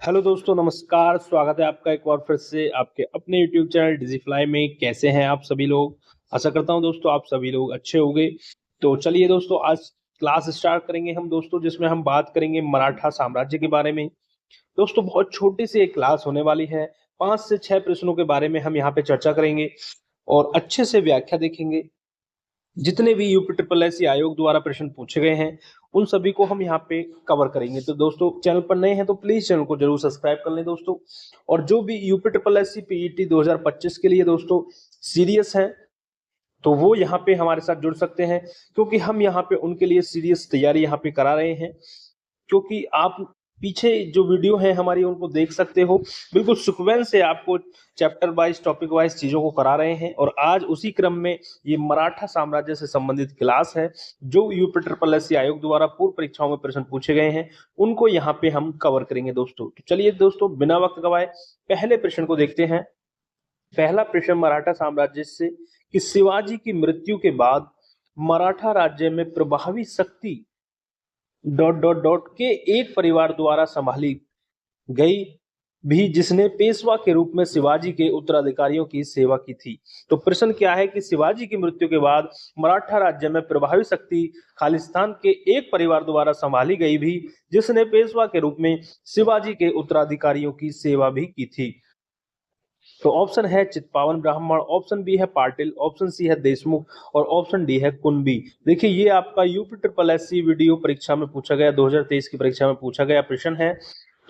Hello दोस्तों, नमस्कार। स्वागत है आपका एक बार फिर से आपके अपने यूट्यूब चैनल डिजिफ्लाई में। कैसे हैं आप सभी लोग? आशा करता हूं दोस्तों आप सभी लोग अच्छे होंगे। तो चलिए दोस्तों, आज क्लास स्टार्ट करेंगे हम दोस्तों, जिसमें हम बात करेंगे मराठा साम्राज्य के बारे में। दोस्तों बहुत छोटी सी एक क्लास होने वाली है। 5 से 6 प्रश्नों के बारे में हम यहाँ पे चर्चा करेंगे और अच्छे से व्याख्या देखेंगे। जितने भी यूपी ट्रिपल एस आयोग द्वारा प्रश्न पूछे गए हैं उन सभी को हम यहाँ पे कवर करेंगे। तो दोस्तों चैनल पर नए हैं तो प्लीज चैनल को जरूर सब्सक्राइब कर लें दोस्तों। और जो भी यूपी ट्रिपल एस पीईटी 2025 के लिए दोस्तों सीरियस हैं तो वो यहाँ पे हमारे साथ जुड़ सकते हैं, क्योंकि हम यहाँ पे उनके लिए सीरियस तैयारी यहाँ पे करा रहे हैं। क्योंकि आप पीछे जो वीडियो है हमारी उनको देख सकते हो, बिल्कुल सीक्वेंस से आपको चैप्टर वाइज टॉपिक वाइज चीजों को करा रहे हैं। और आज उसी क्रम में ये मराठा साम्राज्य से संबंधित क्लास है, जो यूपी ट्रिपल एस आयोग द्वारा पूर्व परीक्षाओं में प्रश्न पूछे गए हैं उनको यहाँ पे हम कवर करेंगे दोस्तों। तो चलिए दोस्तों बिना वक्त गवाए पहले प्रश्न को देखते हैं। पहला प्रश्न मराठा साम्राज्य से कि शिवाजी की मृत्यु के बाद मराठा राज्य में प्रभावी शक्ति डॉट डॉट डॉट के एक परिवार द्वारा संभाली गई भी, जिसने पेशवा के रूप में शिवाजी के उत्तराधिकारियों की सेवा की थी। तो प्रश्न क्या है कि शिवाजी की मृत्यु के बाद मराठा राज्य में प्रभावी शक्ति खालिस्तान के एक परिवार द्वारा संभाली गई भी, जिसने पेशवा के रूप में शिवाजी के उत्तराधिकारियों की सेवा भी की थी। तो ऑप्शन है चित्पावन ब्राह्मण, ऑप्शन बी है पाटिल, ऑप्शन सी है देशमुख और ऑप्शन डी है कुंभी। देखिए ये आपका यूपी ट्रिपल एस वीडियो परीक्षा में पूछा गया, 2023 की परीक्षा में पूछा गया प्रश्न है।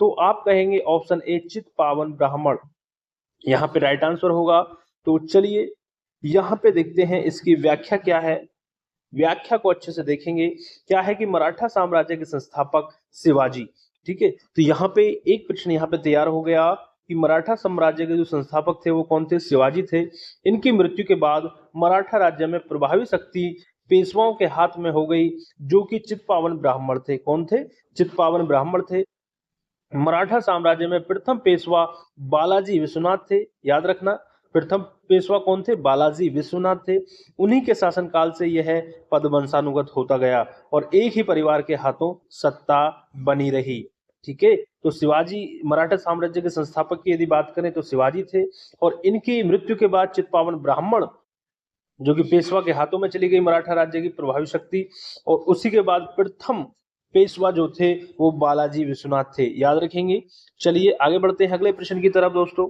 तो आप कहेंगे ऑप्शन ए चित्पावन ब्राह्मण यहाँ पे राइट आंसर होगा। तो चलिए यहाँ पे देखते हैं इसकी व्याख्या क्या है। व्याख्या को अच्छे से देखेंगे। क्या है कि मराठा साम्राज्य के संस्थापक शिवाजी, ठीक है। तो यहाँ पे एक प्रश्न यहाँ पे तैयार हो गया कि मराठा साम्राज्य के जो संस्थापक थे वो कौन थे? शिवाजी थे। इनकी मृत्यु के बाद मराठा राज्य में प्रभावी शक्ति पेशवाओं के हाथ में हो गई, जो कि चित्पावन ब्राह्मण थे। कौन थे? चित्पावन ब्राह्मण थे। मराठा साम्राज्य में प्रथम पेशवा बालाजी विश्वनाथ थे। याद रखना, प्रथम पेशवा कौन थे? बालाजी विश्वनाथ थे। उन्हीं के शासनकाल से यह पद वंशानुगत होता गया और एक ही परिवार के हाथों सत्ता बनी रही। ठीक है। तो शिवाजी मराठा साम्राज्य के संस्थापक की यदि बात करें तो शिवाजी थे, और इनकी मृत्यु के बाद चित्पावन ब्राह्मण जो कि पेशवा के हाथों में चली गई मराठा राज्य की प्रभावी शक्ति, और उसी के बाद प्रथम पेशवा जो थे वो बालाजी विश्वनाथ थे। याद रखेंगे। चलिए आगे बढ़ते हैं अगले प्रश्न की तरफ दोस्तों।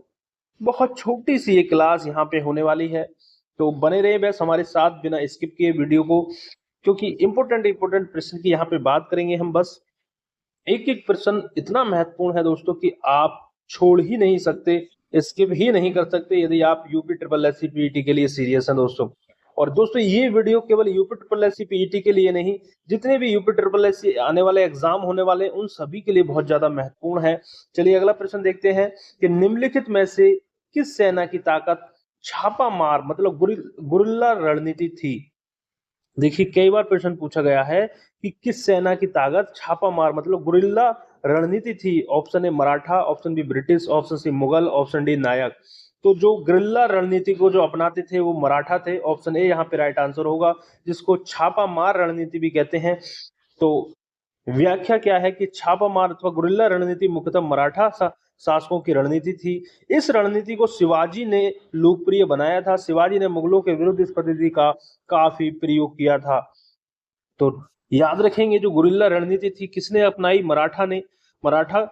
बहुत छोटी सी ये क्लास यहाँ पे होने वाली है, तो बने रहे बस हमारे साथ बिना स्किप किए वीडियो को, क्योंकि इंपोर्टेंट प्रश्न की यहाँ पे बात करेंगे हम। बस एक एक प्रश्न इतना महत्वपूर्ण है दोस्तों कि आप छोड़ ही नहीं सकते, स्किप ही नहीं कर सकते यदि आप यूपी ट्रिपल एस पीईटी के लिए सीरियस हैं दोस्तों। और दोस्तों ये वीडियो केवल यूपी ट्रिपल एस पीईटी के लिए नहीं, जितने भी यूपी ट्रिपल एस आने वाले एग्जाम होने वाले उन सभी के लिए बहुत ज्यादा महत्वपूर्ण है। चलिए अगला प्रश्न देखते हैं कि निम्नलिखित में से किस सेना की ताकत छापा मार मतलब गुरिल्ला रणनीति थी? देखिए कई बार प्रश्न पूछा गया है कि किस सेना की ताकत छापा मार मतलब गुरिल्ला रणनीति थी। Option A Maratha, option B British, option C Mughal, option D Nayak. तो जो गुरिल्ला रणनीति को जो अपनाते थे वो मराठा थे। ऑप्शन ए यहाँ पे राइट आंसर होगा, जिसको छापा मार रणनीति भी कहते हैं। तो व्याख्या क्या है कि छापा मार अथवा गुरिल्ला रणनीति मुख्यतः मराठा शासकों की रणनीति थी। इस रणनीति को शिवाजी ने लोकप्रिय बनाया था। शिवाजी ने मुगलों के विरुद्ध इस पद्धति का काफी प्रयोग किया था। तो याद रखेंगे जो गुरिल्ला रणनीति थी किसने अपनाई? मराठा ने, मराठा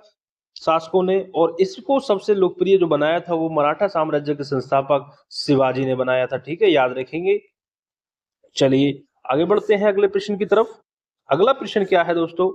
शासकों ने। और इसको सबसे लोकप्रिय जो बनाया था वो मराठा साम्राज्य के संस्थापक शिवाजी ने बनाया था। ठीक है, याद रखेंगे। चलिए आगे बढ़ते हैं अगले प्रश्न की तरफ। अगला प्रश्न क्या है दोस्तों,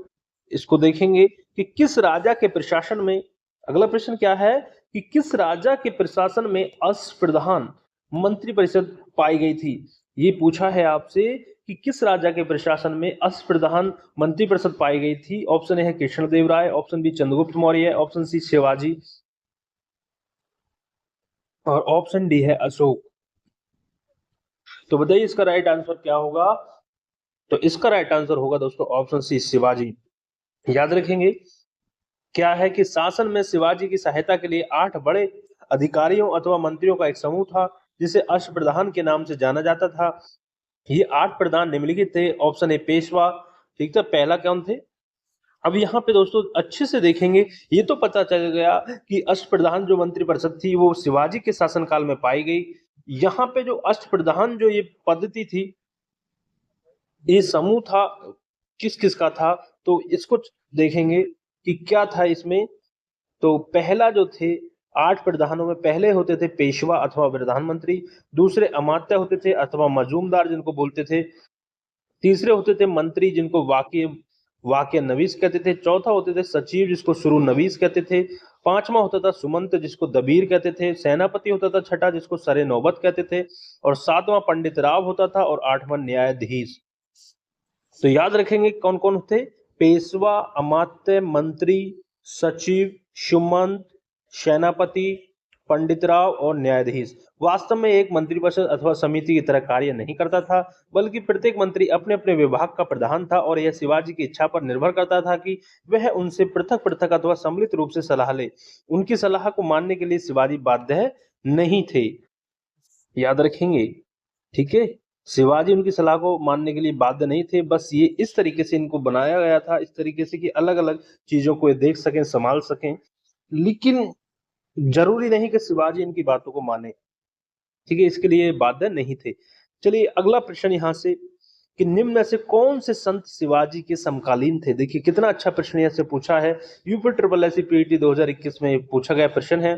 इसको देखेंगे कि किस राजा के प्रशासन में, अगला प्रश्न क्या है कि किस राजा के प्रशासन में अष्टप्रधान मंत्री परिषद पाई गई थी? ये पूछा है आपसे कि किस राजा के प्रशासन में अष्टप्रधान मंत्री परिषद पाई गई थी। ऑप्शन ए है Krishnadeva Raya, option B Chandragupta Maurya, option C Shivaji और ऑप्शन डी है अशोक। तो बताइए इसका राइट आंसर क्या होगा? तो इसका राइट आंसर होगा दोस्तों ऑप्शन सी शिवाजी। याद रखेंगे क्या है कि शासन में शिवाजी की सहायता के लिए 8 बड़े अधिकारियों अथवा मंत्रियों का एक समूह था, जिसे अष्टप्रधान के नाम से जाना जाता था। ये 8 प्रधान निम्नलिखित थे। ऑप्शन ए पेशवा, ठीक था, पहला कौन थे? अब यहाँ पे दोस्तों अच्छे से देखेंगे, ये तो पता चल गया कि अष्टप्रधान जो मंत्रिपरिषद थी वो शिवाजी के शासनकाल में पाई गई। यहाँ पे जो अष्टप्रधान जो ये पद्धति थी, ये समूह था, किस किस का था, तो इसको देखेंगे कि क्या था इसमें। तो पहला जो थे 8 प्रधानों में पहले होते थे पेशवा अथवा प्रधानमंत्री, दूसरे अमात्य होते थे अथवा मजूमदार जिनको बोलते थे, तीसरे होते थे मंत्री जिनको वाक्य नवीस कहते थे, चौथा होते थे सचिव जिसको शुरू नवीस कहते थे, पांचवा होता था सुमंत जिसको दबीर कहते थे, सेनापति होता था छठा जिसको सरे नौबत कहते थे, और सातवां पंडित राव होता था, और आठवां न्यायाधीश। तो याद रखेंगे कौन कौन थे, पेशवा, अमात्य, मंत्री, सचिव, सुमंत, सेनापति, पंडितराव और न्यायाधीश। वास्तव में एक मंत्रिपरिषद अथवा समिति की तरह कार्य नहीं करता था, बल्कि प्रत्येक मंत्री अपने अपने विभाग का प्रधान था, और यह शिवाजी की इच्छा पर निर्भर करता था कि वह उनसे पृथक पृथक अथवा सम्मिलित रूप से सलाह ले। उनकी सलाह को मानने के लिए शिवाजी बाध्य नहीं थे, याद रखेंगे। ठीक है, शिवाजी उनकी सलाह को मानने के लिए बाध्य नहीं थे, बस ये इस तरीके से इनको बनाया गया था, इस तरीके से कि अलग अलग चीजों को ये देख सकें, संभाल सकें, लेकिन जरूरी नहीं कि शिवाजी इनकी बातों को माने। ठीक है, इसके लिए बाध्य नहीं थे। चलिए अगला प्रश्न यहाँ से कि निम्न में से कौन से संत शिवाजी के समकालीन थे। देखिए कितना अच्छा प्रश्न यहाँ से पूछा है, यूपी ट्रिपल एस पीईटी 2021 में पूछा गया प्रश्न है।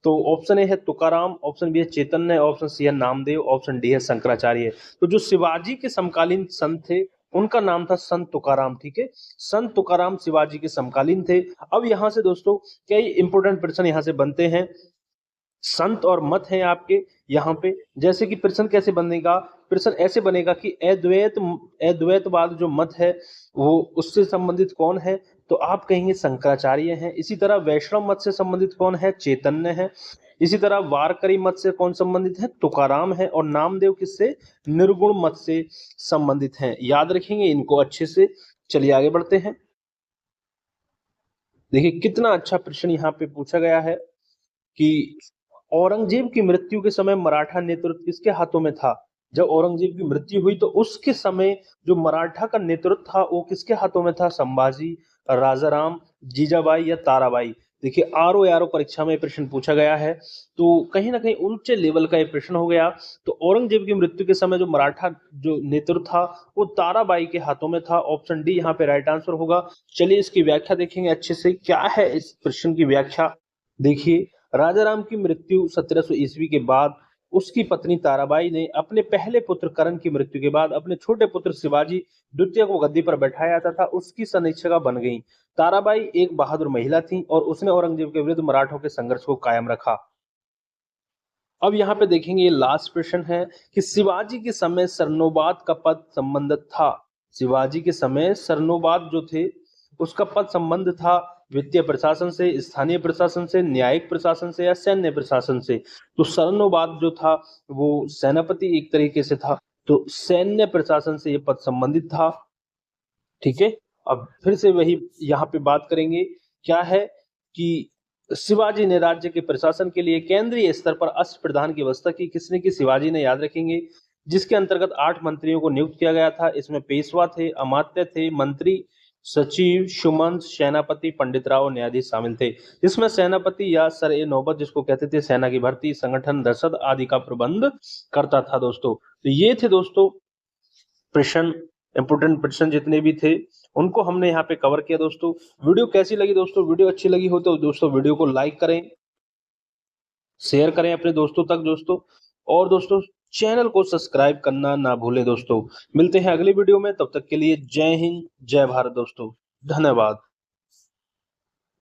तो ऑप्शन ए है तुकाराम, ऑप्शन बी है चैतन्य, ऑप्शन सी है नामदेव, ऑप्शन डी है शंकराचार्य। तो जो शिवाजी के समकालीन संत थे उनका नाम था संत तुकाराम। ठीक है, संत तुकाराम शिवाजी के समकालीन थे। अब यहाँ से दोस्तों कई इंपोर्टेंट प्रश्न यहाँ से बनते हैं। संत और मत है आपके यहाँ पे, जैसे कि प्रश्न कैसे बनेगा, प्रश्न ऐसे बनेगा कि अद्वैतवाद जो मत है वो उससे संबंधित कौन है, तो आप कहेंगे शंकराचार्य हैं। इसी तरह वैष्णव मत से संबंधित कौन है, चैतन्य है। इसी तरह वारकरी मत से कौन संबंधित है, तुकाराम है। और नामदेव किससे, निर्गुण मत से संबंधित हैं। याद रखेंगे इनको अच्छे से। चलिए आगे बढ़ते हैं। देखिए कितना अच्छा प्रश्न यहाँ पे पूछा गया है कि औरंगजेब की मृत्यु के समय मराठा नेतृत्व किसके हाथों में था। जब औरंगजेब की मृत्यु हुई तो उसके समय जो मराठा का नेतृत्व था वो किसके हाथों में था, संभाजी, राजाराम, जीजाबाई या ताराबाई। देखिए आरओ परीक्षा में प्रश्न पूछा गया है, तो कहीं ना कहीं ऊंचे लेवल का ये प्रश्न हो गया। तो औरंगजेब की मृत्यु के समय जो मराठा जो नेतृत्व था वो ताराबाई के हाथों में था। ऑप्शन डी यहाँ पे राइट आंसर होगा। चलिए इसकी व्याख्या देखेंगे अच्छे से, क्या है इस प्रश्न की व्याख्या। देखिए राजाराम की मृत्यु 1700 ईस्वी के बाद उसकी पत्नी ताराबाई ने अपने पहले पुत्र करण की मृत्यु के बाद अपने छोटे पुत्र शिवाजी द्वितीय को गद्दी पर बैठाया तथा उसकी सनीक्षिका बन गईं। ताराबाई एक बहादुर महिला थी और उसने औरंगजेब के विरुद्ध मराठों के संघर्ष को कायम रखा। अब यहाँ पे देखेंगे ये लास्ट प्रश्न है कि शिवाजी के समय सरनोबाद का पद संबंधित था। शिवाजी के समय सरनोबाद जो थे उसका पद संबंध था वित्तीय प्रशासन से, स्थानीय प्रशासन से, न्यायिक प्रशासन से या सैन्य प्रशासन से। तो सरनोबाद जो था वो सेनापति एक तरीके से था, तो सैन्य प्रशासन से ये पद संबंधित था। ठीक है, अब फिर से वही यहाँ पे बात करेंगे, क्या है कि शिवाजी ने राज्य के प्रशासन के लिए केंद्रीय स्तर पर अष्टप्रधान की व्यवस्था की। किसने की, शिवाजी ने, याद रखेंगे। जिसके अंतर्गत 8 मंत्रियों को नियुक्त किया गया था। इसमें पेशवा थे, अमात्य थे, मंत्री, सचिव, सुमंत, सेनापति, पंडितराव और न्यायाधीश शामिल थे। जिसमें सेनापति या सर नौबत जिसको कहते थे सेना की भर्ती, संगठन, रसद आदि का प्रबंध करता था दोस्तों। तो ये थे दोस्तों प्रश्न, इंपोर्टेंट प्रश्न जितने भी थे उनको हमने यहाँ पे कवर किया दोस्तों। वीडियो कैसी लगी दोस्तों, वीडियो अच्छी लगी हो तो दोस्तों वीडियो को लाइक करें, शेयर करें अपने दोस्तों तक दोस्तों, और दोस्तों चैनल को सब्सक्राइब करना ना भूलें दोस्तों। मिलते हैं अगली वीडियो में, तब तक के लिए जय हिंद, जय भारत दोस्तों, धन्यवाद।